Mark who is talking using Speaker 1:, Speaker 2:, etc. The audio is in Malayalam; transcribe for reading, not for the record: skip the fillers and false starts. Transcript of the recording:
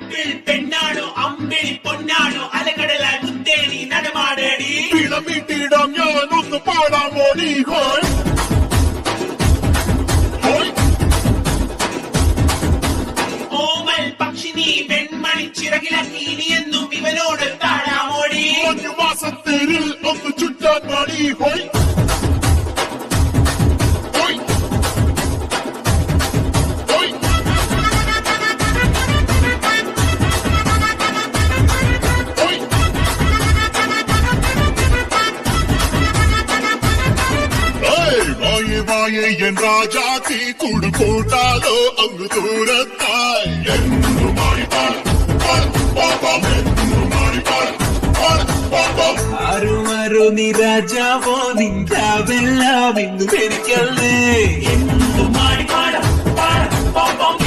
Speaker 1: അപ്പിൾ പെണ്ണാണോ അമ്പിളി പൊന്നാണോ അലകടലായി മുത്തേടി നടമാടേടി
Speaker 2: വീട്ടിടാം ഞാനൊന്ന് പാടാമോടി
Speaker 1: ഓമൽ പക്ഷിനി വെൺമണി ചിറകിലക്കി ഇനിയെന്നും ഇവനോട് താഴാമോടി
Speaker 2: മാസത്തേരിൽ ഒന്ന് ചുറ്റാൻ മണി ഹോയ് വായേ എൻ രാജാത്തി കൂടു കൂട്ടാലോ അങ്ങ് ദൂരത്തായി
Speaker 1: ആരുമാരോ നീ രാജാവോ നിന്റാവെല്ലാം ഇന്നു എനിക്കല്ലേ എന്തു മാടി പാടാം